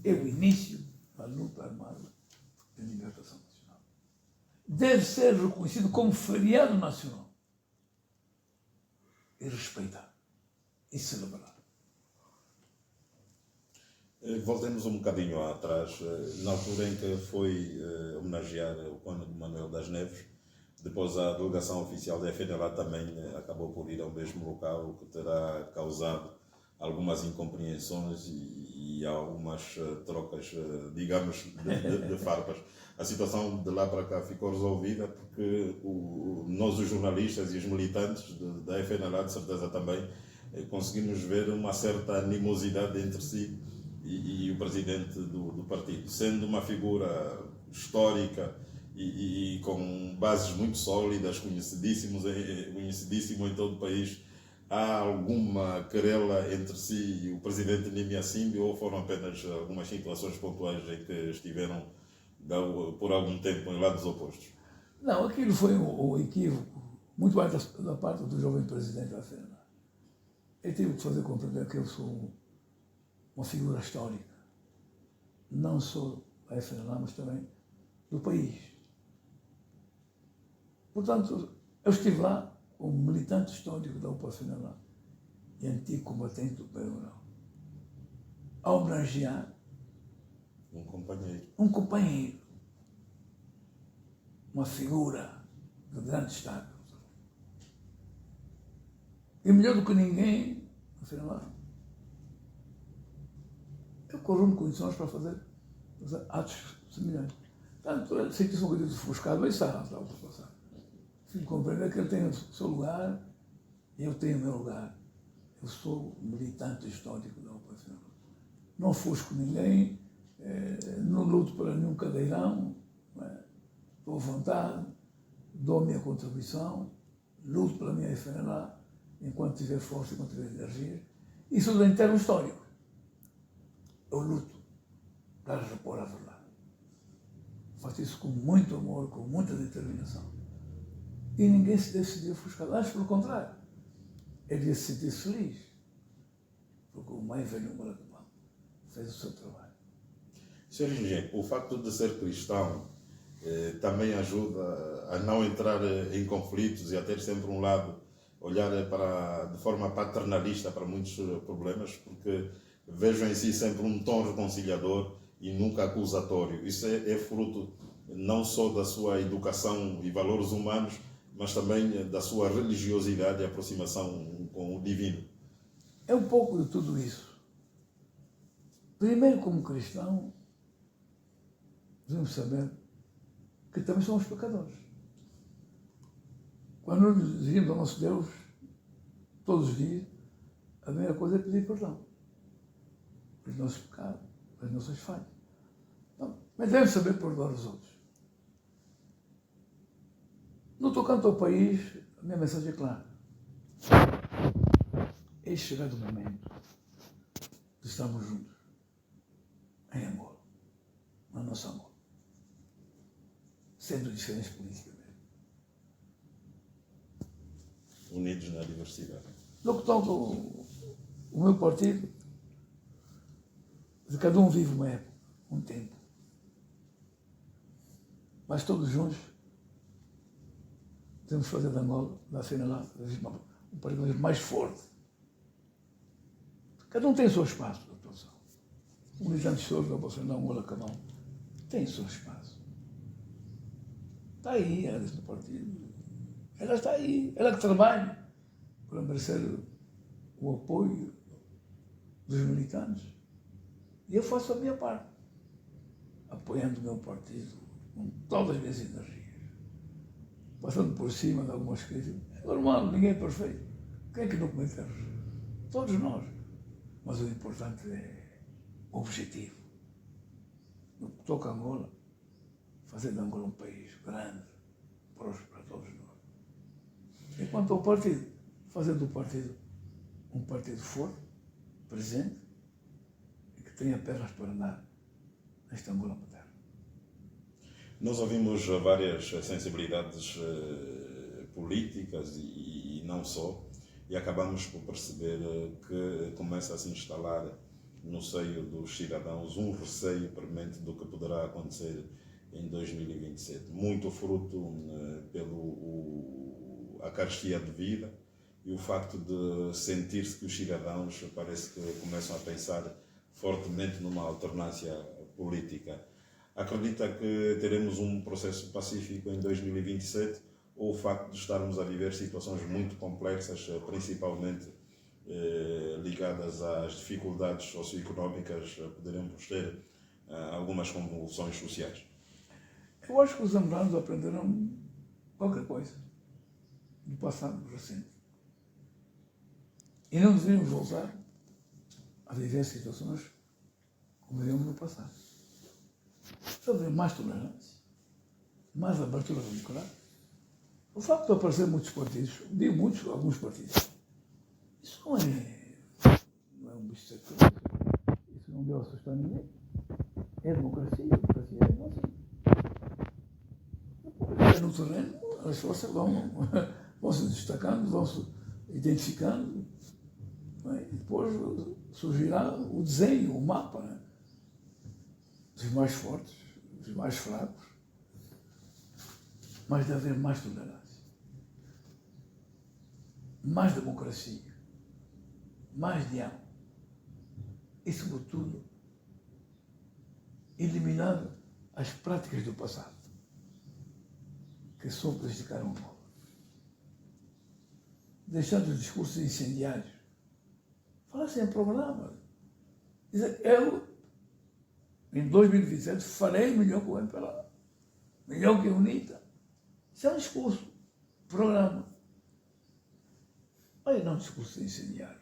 é o início da luta armada de libertação nacional. Deve ser reconhecido como feriado nacional e respeitado e celebrado. Voltemos um bocadinho atrás, na altura em que foi homenagear o Cônego Manuel das Neves, depois a delegação oficial da FNLA também acabou por ir ao mesmo local, o que terá causado algumas incompreensões e algumas trocas, digamos, de farpas. A situação de lá para cá ficou resolvida porque nós, os jornalistas e os militantes da FNLA, de certeza também, conseguimos ver uma certa animosidade entre si e o presidente do partido, sendo uma figura histórica e com bases muito sólidas, conhecidíssimo em todo o país. Há alguma querela entre si e o presidente Nimi Simbi ou foram apenas algumas situações pontuais em que estiveram por algum tempo em lados opostos? Não, aquilo foi um equívoco, muito mais da parte do jovem presidente da FNLA. Ele teve que fazer compreender que eu sou uma figura histórica, não só da FNLA, mas também do país. Portanto, eu estive lá como militante histórico da UPA-FNLA e antigo combatente do Peroral, a homenagear um companheiro, uma figura de grande estado. E melhor do que ninguém, FNLA, eu corro-me condições para fazer atos semelhantes. Portanto, senti-se um bocadinho ofuscado, mas isso está ultrapassado. Fico compreender que ele tem o seu lugar e eu tenho o meu lugar. Eu sou militante histórico da UPA-FNLA. Não ofusco ninguém, não luto para nenhum cadeirão, estou à vontade, dou a minha contribuição, luto pela minha FNLA enquanto tiver força, enquanto tiver energia. Isso em termos históricos. Eu luto para repor a verdade. Faço isso com muito amor, com muita determinação. E ninguém se deve sentir ofuscado. Antes, pelo contrário, ele devia se sentir feliz. Porque o mais velho Maracapão fez o seu trabalho. Sr. Engenheiro, o facto de ser cristão também ajuda a não entrar em conflitos e a ter sempre um lado, olhar de forma paternalista para muitos problemas, porque vejo em si sempre um tom reconciliador e nunca acusatório. Isso é fruto não só da sua educação e valores humanos, mas também da sua religiosidade e aproximação com o divino. É um pouco de tudo isso. Primeiro, como cristão, devemos saber que também somos pecadores. Quando nos dirigimos ao nosso Deus, todos os dias, a primeira coisa é pedir perdão pelos nossos pecados, pelas nossas falhas. Então, mas devemos saber perdoar os outros. No tocante ao país, a minha mensagem é clara. É chegado o momento de estarmos juntos em Angola, na nossa Angola, sendo diferentes politicamente. Unidos na diversidade. No que toca o meu partido, de cada um vive uma época, um tempo. Mas todos juntos temos que fazer da Angola, da FNLA, um partido mais forte Cada um tem o seu espaço de atuação. O militante histórico da Bolsa não, Angola Cabão, tem o seu espaço. Está aí, ela do partido. Ela está aí, ela que trabalha para merecer o apoio dos militantes. E eu faço a minha parte, apoiando o meu partido com todas as minhas energias. Passando por cima de algumas críticas. É normal, ninguém é perfeito. Quem é que não comete erros? Todos nós. Mas o importante é o objetivo. No que toca a Angola, fazer de Angola um país grande, próspero para todos nós. Enquanto ao partido, fazer do partido um partido forte, presente, e que tenha pernas para andar nesta Angola moderna. Nós ouvimos várias sensibilidades políticas e não só, e acabamos por perceber que começa a se instalar no seio dos cidadãos um receio premente do que poderá acontecer em 2027. Muito fruto pela carestia de vida e o facto de sentir-se que os cidadãos parece que começam a pensar fortemente numa alternância política. Acredita que teremos um processo pacífico em 2027 ou o facto de estarmos a viver situações muito complexas, principalmente ligadas às dificuldades socioeconómicas, poderemos ter algumas convulsões sociais? Eu acho que os angolanos aprenderam qualquer coisa do passado recente. E não deveríamos voltar a viver situações como vivemos no passado. Precisa haver mais tolerância, mais abertura democrática. O facto de aparecer muitos partidos, digo muitos, alguns partidos, isso não é um bicho secreto. Isso não deu a assustar ninguém. É democracia, a democracia é assim. No terreno, as forças vão se destacando, vão se identificando, e depois surgirá o desenho, o mapa, né? Dos mais fortes, dos mais fracos, mas deve haver mais tolerância, mais democracia, mais diálogo e, sobretudo, eliminar as práticas do passado que só prejudicaram o povo. Deixando os discursos incendiários. Falassem em programa. Dizer, eu, em 2027, farei melhor que o MPLA, melhor que a UNITA. Isso é um discurso, programa. Olha, não discurso incendiário.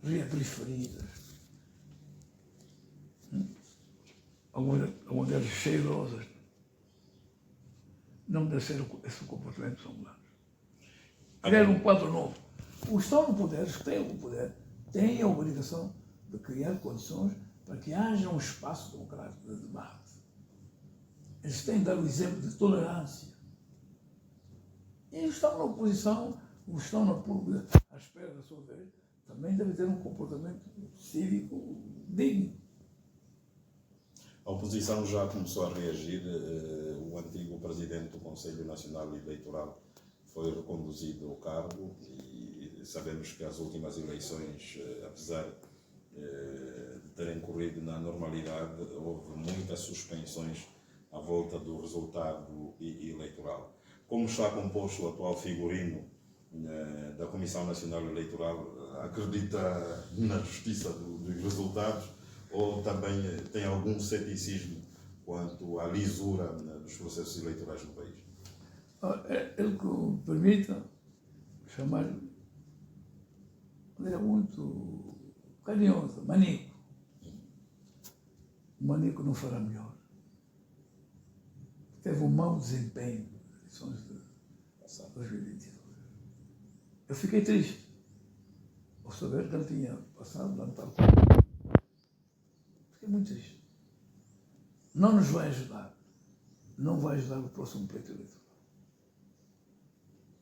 Reabrir feridas. Algumas cheirosas. Não deve ser esse o comportamento dos angolanos. Criar um quadro novo. Os que estão no poder, os que têm o poder, têm a obrigação de criar condições para que haja um espaço democrático de debate. Eles têm de dar o exemplo de tolerância. E os que estão na oposição, os que estão na pública, à espera da sua vez, também devem ter um comportamento cívico digno. A oposição já começou a reagir. O antigo presidente do Conselho Nacional Eleitoral foi reconduzido ao cargo e sabemos que as últimas eleições, apesar de terem corrido na normalidade, houve muitas suspensões à volta do resultado eleitoral. Como está composto o atual figurino da Comissão Nacional Eleitoral? Acredita na justiça dos resultados ou também tem algum ceticismo quanto à lisura dos processos eleitorais no país? Ele que o permita chamar de maneira muito carinhosa, Manico. O Manico não fará melhor. Teve um mau desempenho nas eleições de 2022. Eu fiquei triste ao saber que ele tinha passado lá no tal. Fiquei muito triste. Não nos vai ajudar. Não vai ajudar o próximo pleito eleitoral.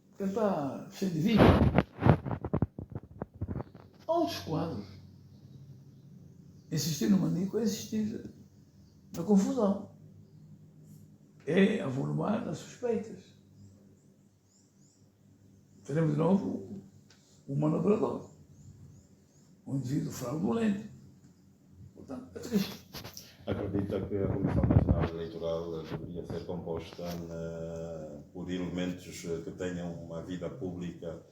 Porque ele está cheio de vida. Há outros quadros. Insistir no Manico é insistir na confusão. É avolumar as suspeitas. Teremos de novo um manobrador. um indivíduo fraudulento. Portanto, é triste. Acredita que a Comissão Nacional Eleitoral deveria ser composta por elementos que tenham uma vida pública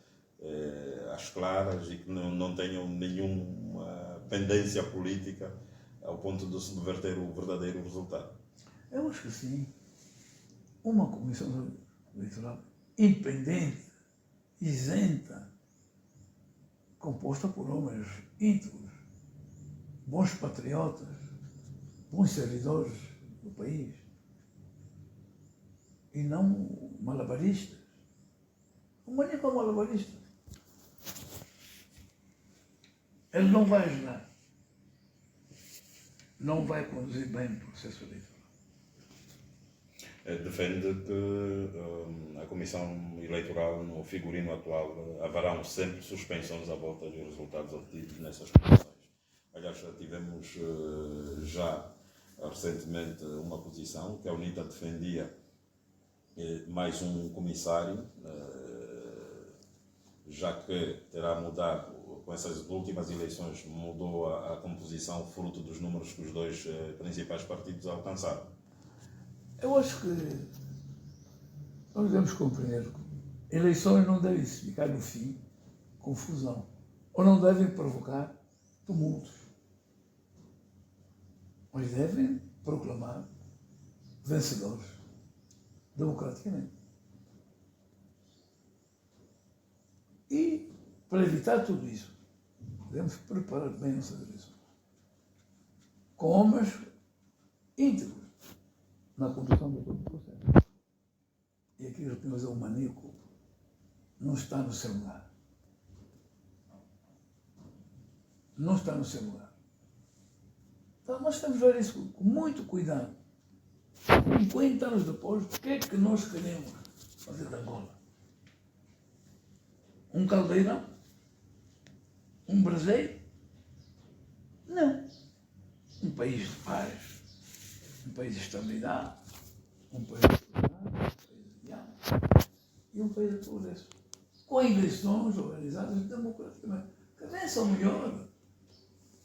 às claras e que não tenham nenhuma pendência política ao ponto de subverter o verdadeiro resultado? Eu acho que sim. Uma comissão eleitoral independente, isenta, composta por homens íntegros, bons patriotas, bons servidores do país, e não malabaristas. O maníaco é um malabarista. Ele não vai ajudar. Não vai conduzir bem o processo eleitoral. Defende que a Comissão Eleitoral, no figurino atual, haverão sempre suspensões à volta dos resultados obtidos nessas comissões. Aliás, já tivemos recentemente uma posição que a UNITA defendia mais um comissário, já que terá mudado, com essas últimas eleições, mudou a composição fruto dos números que os dois principais partidos alcançaram. Eu acho que nós devemos compreender que eleições não devem significar, no fim, confusão, ou não devem provocar tumultos, mas devem proclamar vencedores democraticamente. E, para evitar tudo isso, devemos preparar bem nossas eleições, com homens íntegros na condução de todo o processo. E aqui eu tenho que dizer, o maníaco não está no seu lugar. Não está no seu lugar. Então nós temos que ver isso com muito cuidado. 50 anos depois, o que é que nós queremos fazer de Angola? Um caldeirão? Um braseiro? Não. Um país de paz, um país de estabilidade, um país de segurança, um país de diálogo e um país de progresso. Com eleições organizadas democraticamente. Que vençam melhor.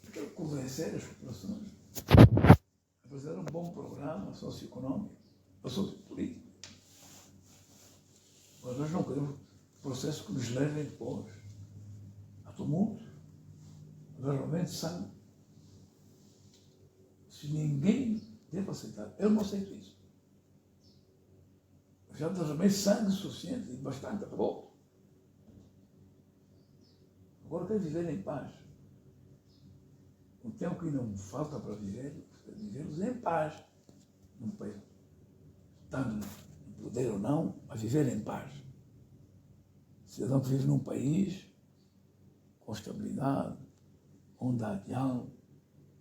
Porque convencer as populações a fazer um bom programa socioeconómico, sociopolítico. Mas nós não queremos processos que nos levem depois a tumultos, a derramamento de sangue. Se ninguém deve aceitar, eu não aceito isso. Eu já derramei sangue suficiente e bastante, acabou. Agora quero viver em paz. O tempo que não falta para vivemos em paz num país. Estando no poder ou não, a viver em paz. Cidadão que vive num país com estabilidade, onde há diálogo,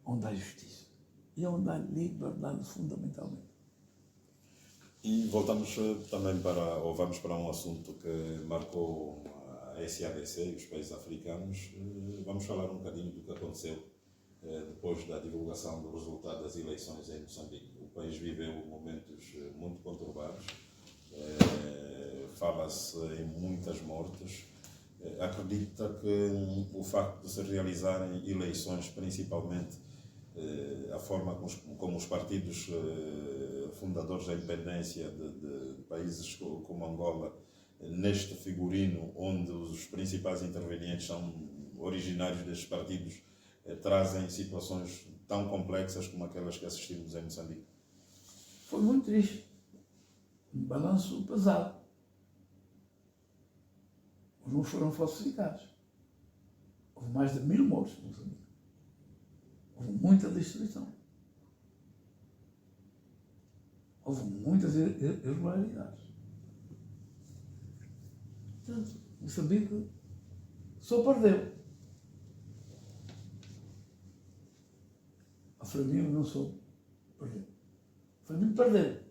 onde há justiça e onde há liberdade fundamentalmente. E voltamos também vamos para um assunto que marcou a SADC e os países africanos. Vamos falar um bocadinho do que aconteceu depois da divulgação do resultado das eleições em Moçambique. O país viveu momentos muito conturbados, fala-se em muitas mortes. Acredita que o facto de se realizarem eleições, principalmente a forma como os partidos fundadores da independência de países como Angola, neste figurino onde os principais intervenientes são originários destes partidos, trazem situações tão complexas como aquelas que assistimos em Moçambique? Foi muito triste. Um balanço pesado. Os números foram falsificados. Houve mais de 1000 mortos em Moçambique. Houve muita destruição. Houve muitas irregularidades. Portanto, Moçambique só perdeu. A Flamengo não só perdeu. A Flamengo perdeu.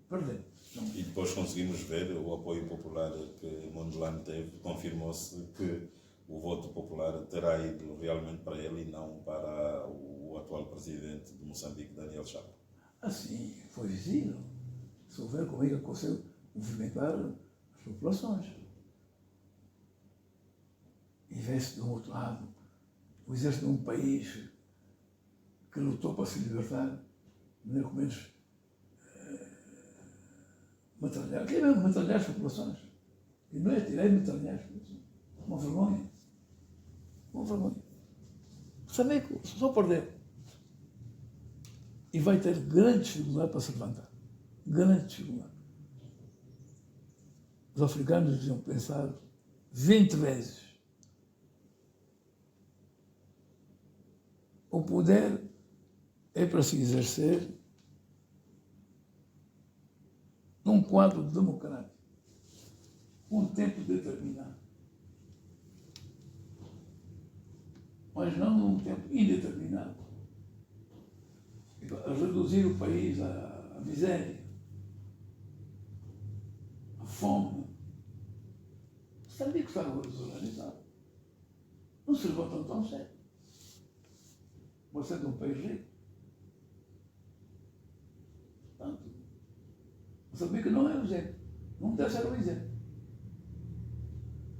Perdeu. Não. E depois conseguimos ver o apoio popular que Mondlane teve. Confirmou-se que o voto popular terá ido realmente para ele e não para o atual presidente de Moçambique, Daniel Chapo. Assim, foi visível. Se houver como é que ele consegue movimentar as populações. E vê-se do outro lado o exército de um país que lutou para se libertar, nem com menos metralhar. Que é mesmo metralhar as populações. E não é tirar e metralhar as populações. Uma vergonha. Uma vergonha. Saber que só perdeu. E vai ter grande dificuldade para se levantar. Grande dificuldade. Os africanos deviam pensar 20 vezes. O poder é para se exercer num quadro democrático, com um tempo determinado. Mas não num tempo indeterminado. A reduzir o país à miséria, à fome. Sabia que estava desorganizado. Não se levantam tão cedo. Você é de um país rico. Portanto, sabia que não é o exemplo. Não deve ser o exemplo.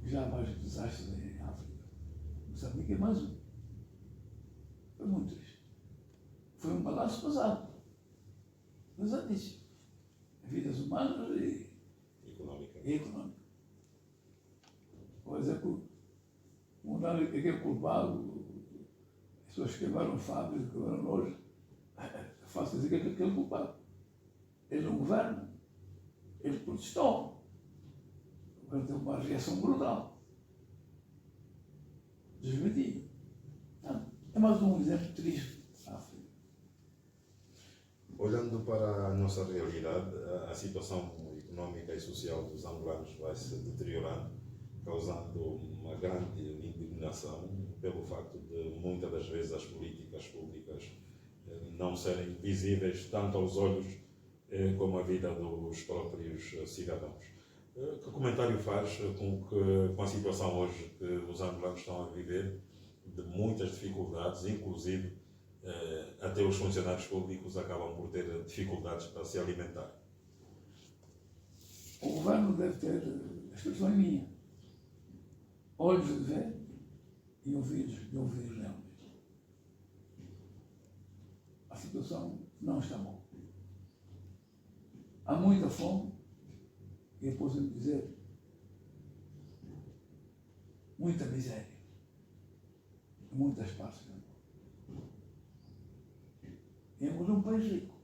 Já há vários desastres em África. Moçambique é mais um. Foi muito triste. Foi um balanço pesado. Pesadíssimo. Vidas humanas e económicas. Por exemplo, aquele culpado, as pessoas que queimaram fábricas, que queimaram lojas, é fácil dizer que aquele culpado. Ele não governa. Ele protestou. Agora teve uma reação brutal. Desmedida. É mais um exemplo triste. Olhando para a nossa realidade, a situação económica e social dos angolanos vai se deteriorando, causando uma grande indignação pelo facto de muitas das vezes as políticas públicas não serem visíveis tanto aos olhos como a vida dos próprios cidadãos. Que comentário faz com a situação hoje que os angolanos estão a viver, de muitas dificuldades, inclusive até os funcionários públicos acabam por ter dificuldades para se alimentar? O governo deve ter, a expressão é minha, olhos de ver e ouvidos de ouvir realmente. A situação não está boa. Há muita fome e, eu posso dizer, muita miséria em muitas partes. E Angola é um país rico,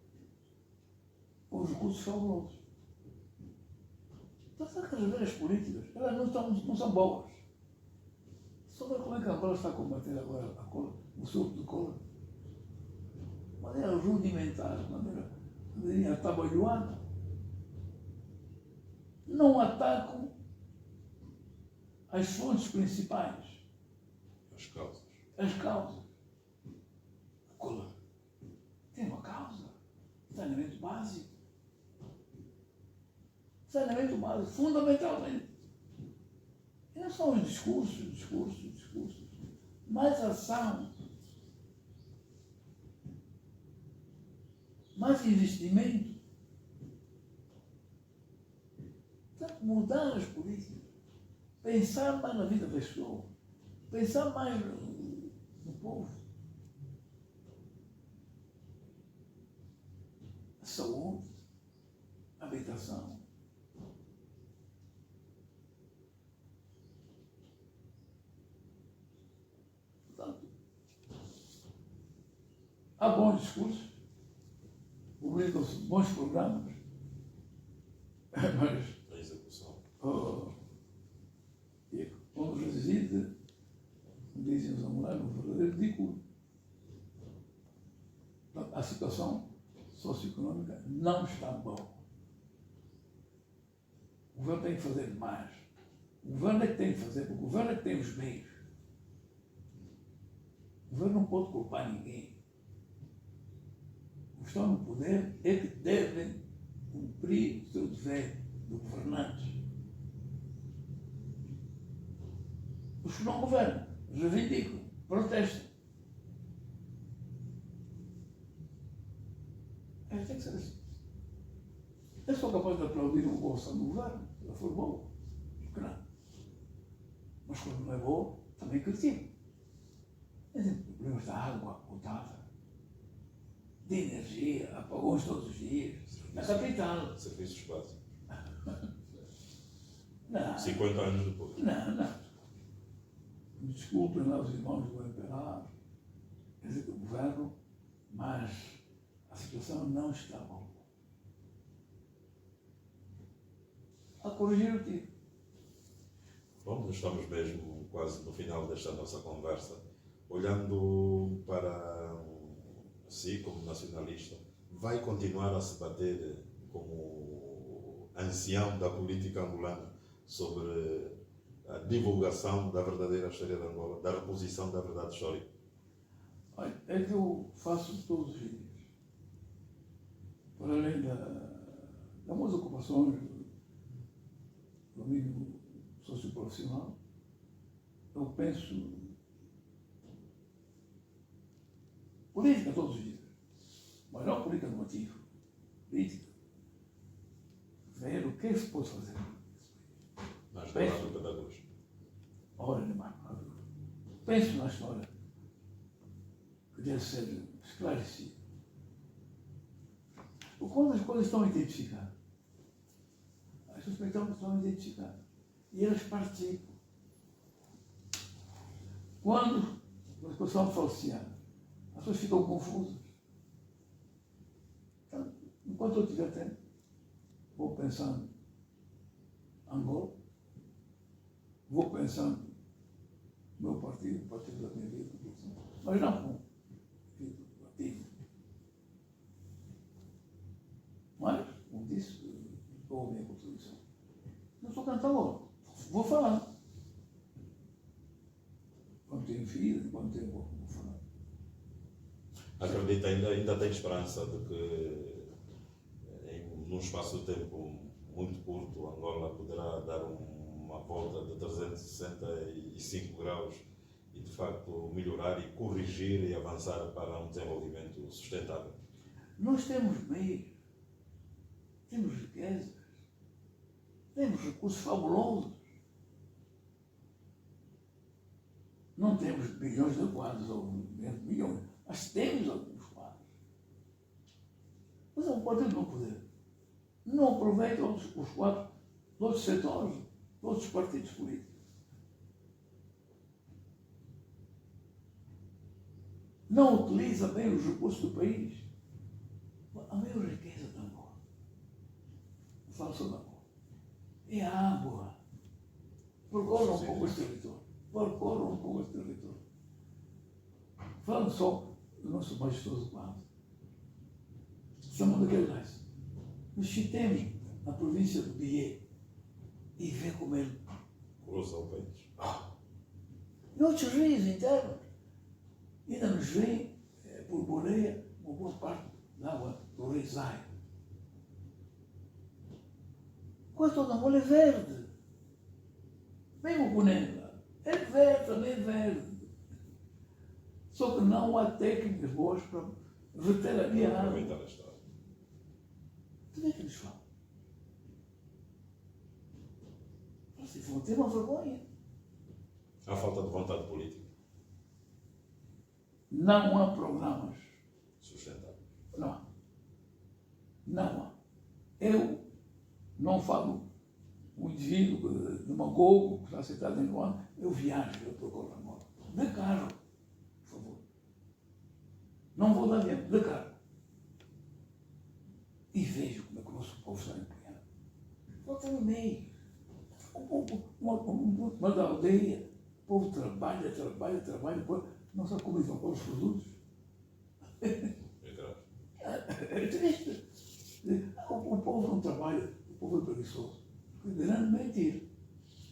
com os recursos fabulosos. Então, sabe que as políticas, elas não são boas. Só ver como é que a Angola está a combater agora o surto de cola. De maneira rudimentar, de maneira atabalhoada. Não atacam as fontes principais. As causas. A cola tem uma causa. Saneamento básico. Saneamento básico, fundamentalmente. E não são os discursos. Mais ação. Mais investimento. Portanto, mudar as políticas. Pensar mais na vida das pessoas. Pensar mais no povo. Saúde, habitação. Portanto, há bons discursos, publicam-se bons programas, mas A execução. onde reside, dizem os angolanos, um verdadeiro ridículo. A situação socioeconómica não está boa. O governo tem que fazer mais. O governo é que tem que fazer, porque o governo é que tem os meios. O governo não pode culpar ninguém. Os que estão no poder é que devem cumprir o seu dever de governantes. Os que não governam reivindicam, protestam. Tem que ser assim. Eu sou capaz de aplaudir uma boa ação do governo, se ela for boa. Por que não? Mas quando não é boa, também critico. problemas da água potável, de energia, apagões todos os dias, na capital. Serviços básicos. Não, 50 anos depois. não. Me desculpem lá os irmãos do MPLA, quer dizer, do governo, mas a situação não está boa. A corrigir o tiro. Bom, nós estamos mesmo quase no final desta nossa conversa. Olhando para si como nacionalista, vai continuar a se bater como ancião da política angolana sobre a divulgação da verdadeira história de Angola, da reposição da verdade histórica? Olha, é que eu faço todos os dias. Para além das minhas ocupações, do domínio socioprofissional, eu penso política todos os dias. Mas não política normativa. Política. Ver o que é que se pode fazer. Mais do lado pedagógico. Ora, demais. Penso na história que deve ser esclarecida. Quando as coisas estão identificadas, as suspeitas estão identificadas e elas participam. Quando as coisas são falseadas, as pessoas ficam confusas. Então, enquanto eu tiver tempo, vou pensando em Angola, vou pensando no meu partido, o partido da minha vida, mas não com partido. Mas, como disse, estou a minha contribuição. Não sou cantador, vou falar. Quando tenho filho, quando tenho vou falar. Acredita, ainda tem esperança de que num espaço de tempo muito curto Angola poderá dar uma volta de 365 graus e de facto melhorar e corrigir e avançar para um desenvolvimento sustentável? Nós temos meios, temos riquezas, temos recursos fabulosos. Não temos bilhões de quadros ou milhões, mas temos alguns quadros. Mas não pode não poder. Não aproveita os quadros de outros setores, de outros partidos políticos. Não utiliza bem os recursos do país. A maior riqueza da Angola, eu falo sobre a Angola, é a água. Percorram um pouco esse território. Percorram um pouco esse território. Falando só do nosso majestoso quadro, chamando aquele lance. Nos chitemos na província do Bié e vê como ele Cruza o país. e outros rios internos ainda nos vem por boleia uma boa parte da água do rio Zai. Quase toda a Angola é verde. Mesmo o Cunenga é verde, também é verde. Só que não há técnicas boas para reter ali a água. Aproveitar a história. Como é que eles falam? Vocês vão ter uma vergonha. Há falta de vontade política Não há programas. sustentável. Não há. Não há. Eu não falo um indivíduo demagogo que está sentado em Luanda, eu viajo, eu procuro Angola. De carro, por favor. Não vou dar avião, de carro. E vejo como é que o nosso povo está empenhado. Falta no meio. Uma da aldeia, o povo trabalha, depois não sabe como vão pôr os produtos. É grave. É triste. O povo não trabalha, o povo é preguiçoso. Que grande mentira.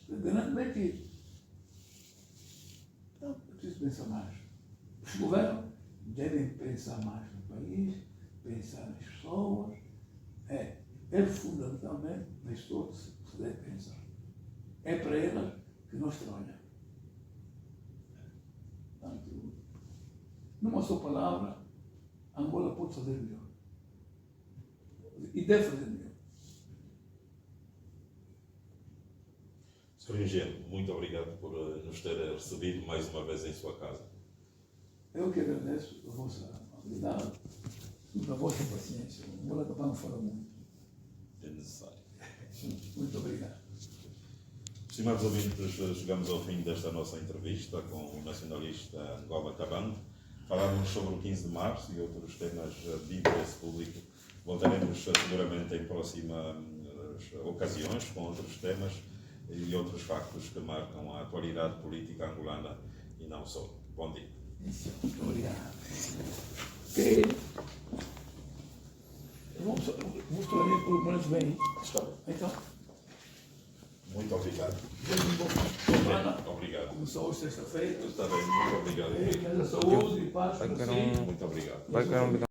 Que grande mentira. Então, é preciso pensar mais. Os governos devem pensar mais no país, pensar nas pessoas. É fundamentalmente nas pessoas que se deve pensar. É para elas que nós trabalhamos. Portanto, numa só palavra, Angola pode fazer melhor. E deve fazer melhor. Sr. Engenheiro, muito obrigado por nos ter recebido mais uma vez em sua casa. Eu que agradeço a vossa habilidade e a vossa paciência. O Angola Cabang fala muito. É necessário. Muito obrigado. Estimados ouvintes, chegamos ao fim desta nossa entrevista com o nacionalista Angola Cabang. Falávamos sobre o 15 de março e outros temas de interesse público. Voltaremos seguramente em próximas ocasiões com outros temas e outros factos que marcam a atualidade política angolana e não só. Bom dia. Muito obrigado. Ok. Vamos tornar por menos bem. Então, Muito obrigado. boa semana. Obrigado. Começou hoje sexta-feira. Está bem, muito obrigado. Saúde e paz para si. Muito obrigado. Vai,